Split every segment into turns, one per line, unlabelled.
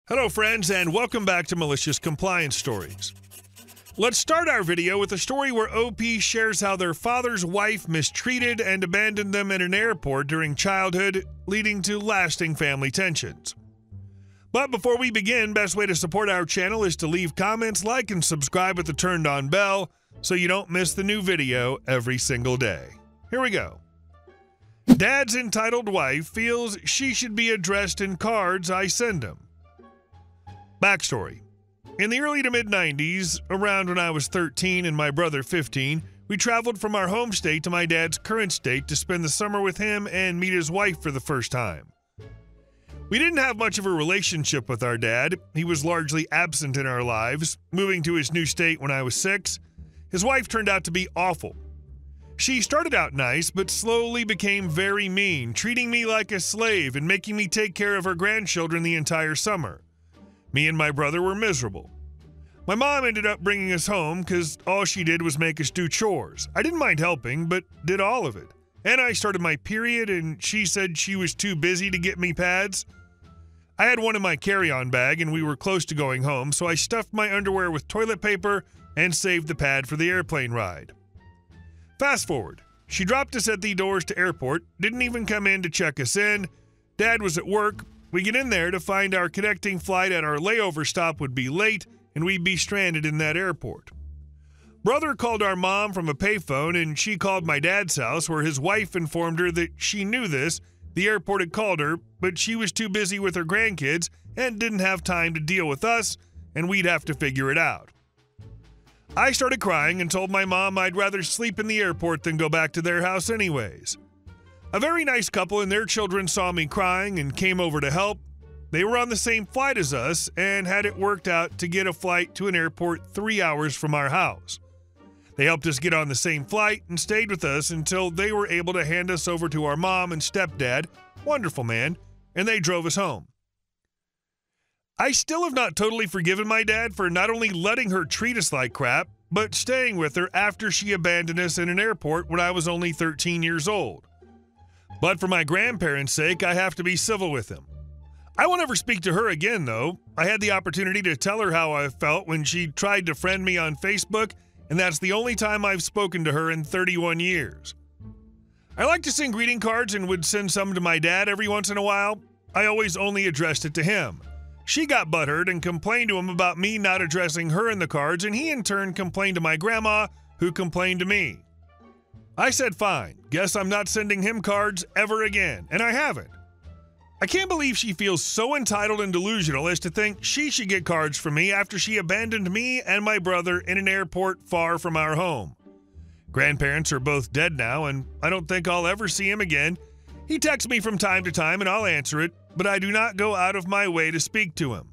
Hello friends, and welcome back to Malicious Compliance Stories. Let's start our video with a story where OP shares how their father's wife mistreated and abandoned them in an airport during childhood, leading to lasting family tensions. But before we begin, best way to support our channel is to leave comments, like, and subscribe with the turned on bell so you don't miss the new video every single day. Here we go. Dad's entitled wife feels she should be addressed in cards I send him. Backstory. In the early to mid-90s, around when I was 13 and my brother 15, we traveled from our home state to my dad's current state to spend the summer with him and meet his wife for the first time. We didn't have much of a relationship with our dad. He was largely absent in our lives. Moving to his new state when I was 6, his wife turned out to be awful. She started out nice, but slowly became very mean, treating me like a slave and making me take care of her grandchildren the entire summer. Me and my brother were miserable. My mom ended up bringing us home because all she did was make us do chores. I didn't mind helping, but did all of it. And I started my period, and she said she was too busy to get me pads. I had one in my carry-on bag, and we were close to going home, so I stuffed my underwear with toilet paper and saved the pad for the airplane ride. Fast forward. She dropped us at the doors to airport, didn't even come in to check us in. Dad was at work. We get in there to find our connecting flight at our layover stop would be late, and we'd be stranded in that airport. Brother called our mom from a payphone, and she called my dad's house, where his wife informed her that she knew this. The airport had called her, but she was too busy with her grandkids and didn't have time to deal with us, and we'd have to figure it out. I started crying and told my mom I'd rather sleep in the airport than go back to their house anyways. A very nice couple and their children saw me crying and came over to help. They were on the same flight as us and had it worked out to get a flight to an airport 3 hours from our house. They helped us get on the same flight and stayed with us until they were able to hand us over to our mom and stepdad, wonderful man, and they drove us home. I still have not totally forgiven my dad for not only letting her treat us like crap, but staying with her after she abandoned us in an airport when I was only 13 years old. But for my grandparents' sake, I have to be civil with him. I won't ever speak to her again, though. I had the opportunity to tell her how I felt when she tried to friend me on Facebook, and that's the only time I've spoken to her in 31 years. I like to send greeting cards and would send some to my dad every once in a while. I always only addressed it to him. She got butthurt and complained to him about me not addressing her in the cards, and he in turn complained to my grandma, who complained to me. I said fine, guess I'm not sending him cards ever again, and I haven't. I can't believe she feels so entitled and delusional as to think she should get cards from me after she abandoned me and my brother in an airport far from our home. Grandparents are both dead now, and I don't think I'll ever see him again. He texts me from time to time and I'll answer it, but I do not go out of my way to speak to him.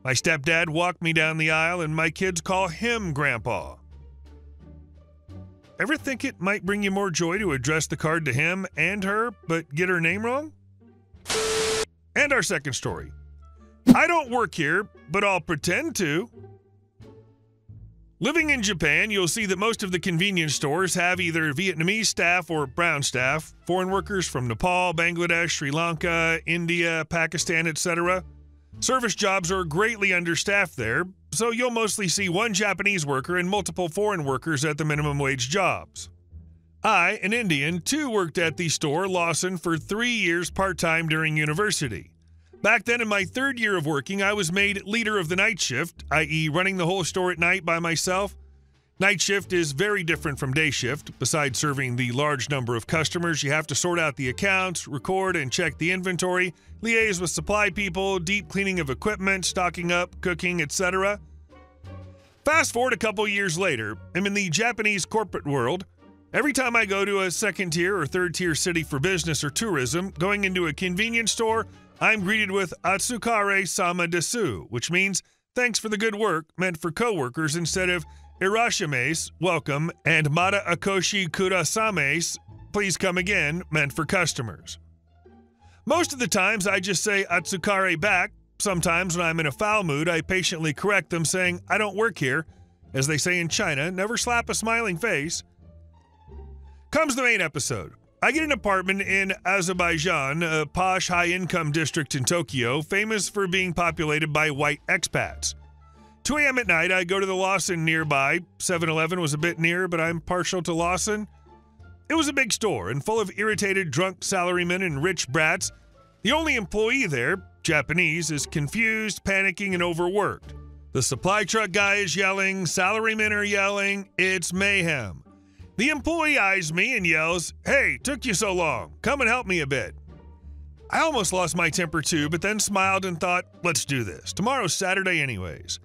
My stepdad walked me down the aisle and my kids call him Grandpa. Ever think it might bring you more joy to address the card to him and her, but get her name wrong? And our second story. I don't work here, but I'll pretend to. Living in Japan, you'll see that most of the convenience stores have either Vietnamese staff or brown staff, foreign workers from Nepal, Bangladesh, Sri Lanka, India, Pakistan, etc. Service jobs are greatly understaffed there, so you'll mostly see one Japanese worker and multiple foreign workers at the minimum wage jobs. I, an Indian, too worked at the store Lawson for 3 years part-time during university. Back then, in my third year of working, I was made leader of the night shift, i.e. running the whole store at night by myself. Night shift is very different from day shift. Besides serving the large number of customers, you have to sort out the accounts, record and check the inventory, liaise with supply people, deep cleaning of equipment, stocking up, cooking, etc. Fast forward a couple years later, I'm in the Japanese corporate world. Every time I go to a second-tier or third-tier city for business or tourism, going into a convenience store, I'm greeted with Atsukare-sama desu, which means thanks for the good work, meant for coworkers instead of Irashimasu, welcome, and Mata Akoshi Kurasames, please come again, meant for customers. Most of the times I just say Atsukare back. Sometimes when I'm in a foul mood, I patiently correct them saying, I don't work here. As they say in China, never slap a smiling face. Comes the main episode. I get an apartment in Azerbaijan, a posh high-income district in Tokyo, famous for being populated by white expats. 2 a.m. at night, I go to the Lawson nearby. 7-Eleven was a bit near, but I'm partial to Lawson. It was a big store and full of irritated drunk salarymen and rich brats. The only employee there, Japanese, is confused, panicking, and overworked. The supply truck guy is yelling, salarymen are yelling, it's mayhem. The employee eyes me and yells, "Hey, took you so long. Come and help me a bit." I almost lost my temper too, but then smiled and thought, let's do this. Tomorrow's Saturday anyways.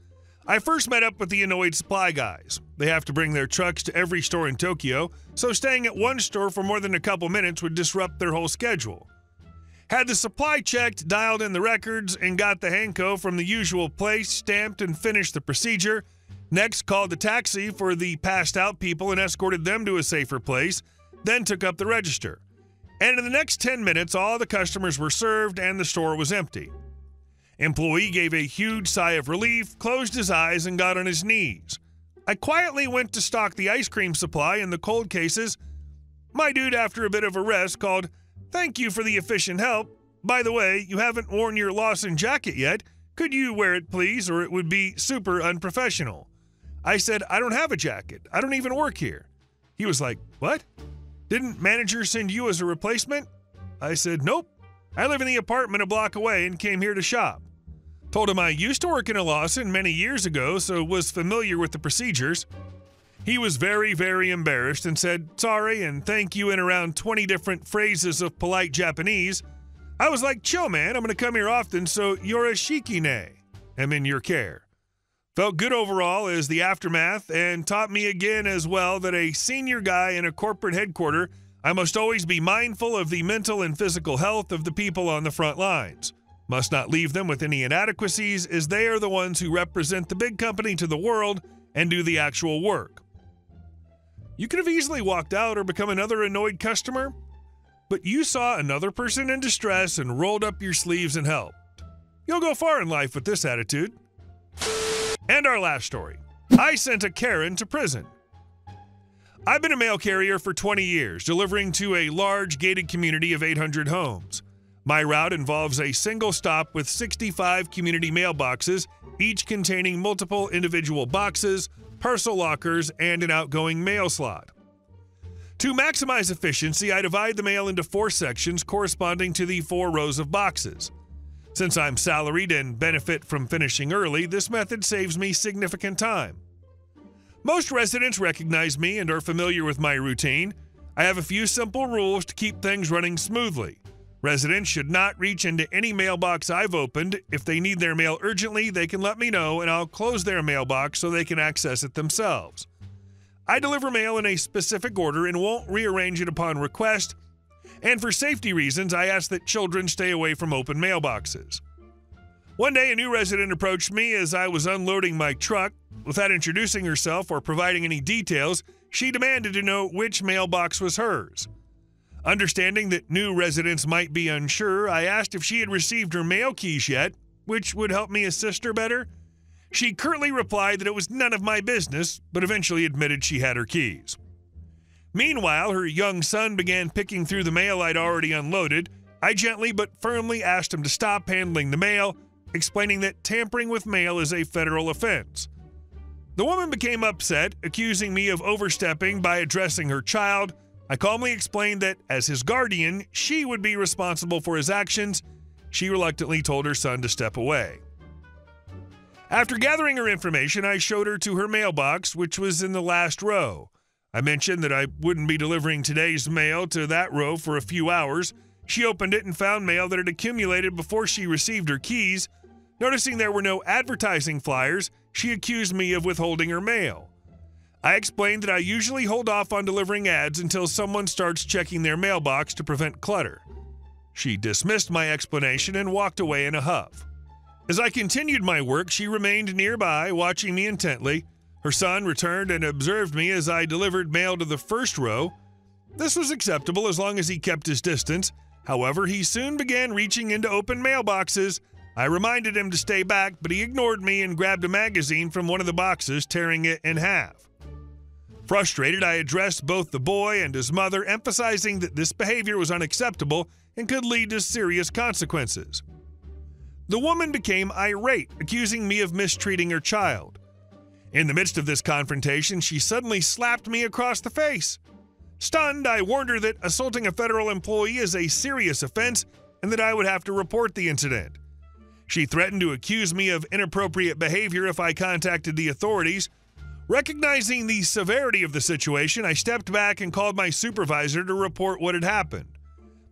I first met up with the annoyed supply guys. They have to bring their trucks to every store in Tokyo, so staying at one store for more than a couple minutes would disrupt their whole schedule. Had the supply checked, dialed in the records, and got the Hanko from the usual place, stamped and finished the procedure. Next, called the taxi for the passed out people and escorted them to a safer place, then took up the register. And in the next 10 minutes, all the customers were served and the store was empty. Employee gave a huge sigh of relief, closed his eyes, and got on his knees. I quietly went to stock the ice cream supply and the cold cases. My dude, after a bit of a rest, called, "Thank you for the efficient help. By the way, you haven't worn your Lawson jacket yet. Could you wear it, please, or it would be super unprofessional?" I said, "I don't have a jacket. I don't even work here." He was like, "What? Didn't manager send you as a replacement?" I said, "Nope. I live in the apartment a block away and came here to shop." Told him I used to work in a Lawson many years ago, so was familiar with the procedures. He was very, very embarrassed and said sorry and thank you in around 20 different phrases of polite Japanese. I was like, "Chill, man. I'm going to come here often, so yoroshiku. I'm in your care." Felt good overall as the aftermath, and taught me again as well that a senior guy in a corporate headquarters, I must always be mindful of the mental and physical health of the people on the front lines. Must not leave them with any inadequacies, as they are the ones who represent the big company to the world and do the actual work. You could have easily walked out or become another annoyed customer, but you saw another person in distress and rolled up your sleeves and helped. You'll go far in life with this attitude. And our last story. I sent a Karen to prison. I've been a mail carrier for 20 years, delivering to a large gated community of 800 homes. My route involves a single stop with 65 community mailboxes, each containing multiple individual boxes, parcel lockers, and an outgoing mail slot. To maximize efficiency, I divide the mail into 4 sections corresponding to the 4 rows of boxes. Since I'm salaried and benefit from finishing early, this method saves me significant time. Most residents recognize me and are familiar with my routine. I have a few simple rules to keep things running smoothly. Residents should not reach into any mailbox I've opened. If they need their mail urgently, they can let me know and I'll close their mailbox so they can access it themselves. I deliver mail in a specific order and won't rearrange it upon request. And for safety reasons, I ask that children stay away from open mailboxes. One day, a new resident approached me as I was unloading my truck. Without introducing herself or providing any details, she demanded to know which mailbox was hers. Understanding that new residents might be unsure, I asked if she had received her mail keys yet, which would help me assist her better. She curtly replied that it was none of my business, but eventually admitted she had her keys. Meanwhile, her young son began picking through the mail I'd already unloaded. I gently but firmly asked him to stop handling the mail, explaining that tampering with mail is a federal offense. The woman became upset, accusing me of overstepping by addressing her child. I calmly explained that, as his guardian, she would be responsible for his actions. She reluctantly told her son to step away. After gathering her information, I showed her to her mailbox, which was in the last row. I mentioned that I wouldn't be delivering today's mail to that row for a few hours. She opened it and found mail that had accumulated before she received her keys. Noticing there were no advertising flyers, she accused me of withholding her mail. I explained that I usually hold off on delivering ads until someone starts checking their mailbox to prevent clutter. She dismissed my explanation and walked away in a huff. As I continued my work, she remained nearby, watching me intently. Her son returned and observed me as I delivered mail to the first row. This was acceptable as long as he kept his distance. However, he soon began reaching into open mailboxes. I reminded him to stay back, but he ignored me and grabbed a magazine from one of the boxes, tearing it in half. Frustrated, I addressed both the boy and his mother, emphasizing that this behavior was unacceptable and could lead to serious consequences. The woman became irate, accusing me of mistreating her child. In the midst of this confrontation, she suddenly slapped me across the face. Stunned, I warned her that assaulting a federal employee is a serious offense and that I would have to report the incident. She threatened to accuse me of inappropriate behavior if I contacted the authorities. Recognizing the severity of the situation, I stepped back and called my supervisor to report what had happened.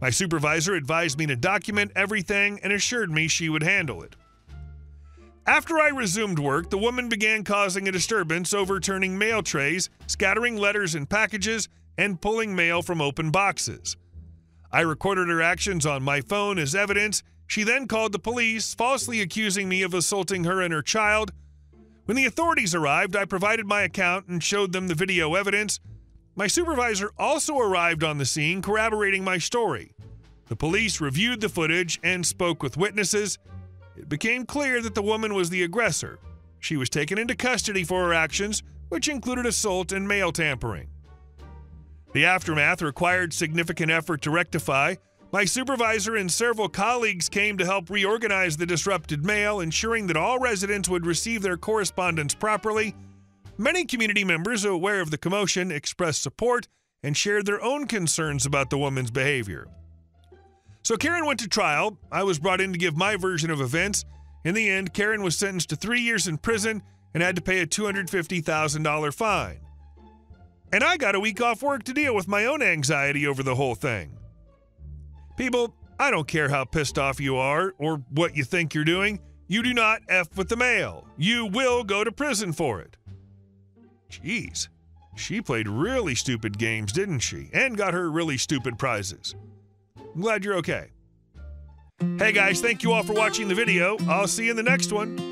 My supervisor advised me to document everything and assured me she would handle it. After I resumed work, the woman began causing a disturbance, overturning mail trays, scattering letters and packages, and pulling mail from open boxes. I recorded her actions on my phone as evidence. She then called the police, falsely accusing me of assaulting her and her child. When the authorities arrived, I provided my account and showed them the video evidence. My supervisor also arrived on the scene, corroborating my story. The police reviewed the footage and spoke with witnesses. It became clear that the woman was the aggressor. She was taken into custody for her actions, which included assault and mail tampering. The aftermath required significant effort to rectify. My supervisor and several colleagues came to help reorganize the disrupted mail, ensuring that all residents would receive their correspondence properly. Many community members, aware of the commotion, expressed support and shared their own concerns about the woman's behavior. So Karen went to trial. I was brought in to give my version of events. In the end, Karen was sentenced to 3 years in prison and had to pay a $250,000 fine. And I got a week off work to deal with my own anxiety over the whole thing. People, I don't care how pissed off you are or what you think you're doing. You do not F with the mail. You will go to prison for it. Jeez, she played really stupid games, didn't she? And got her really stupid prizes. I'm glad you're okay. Hey guys, thank you all for watching the video. I'll see you in the next one.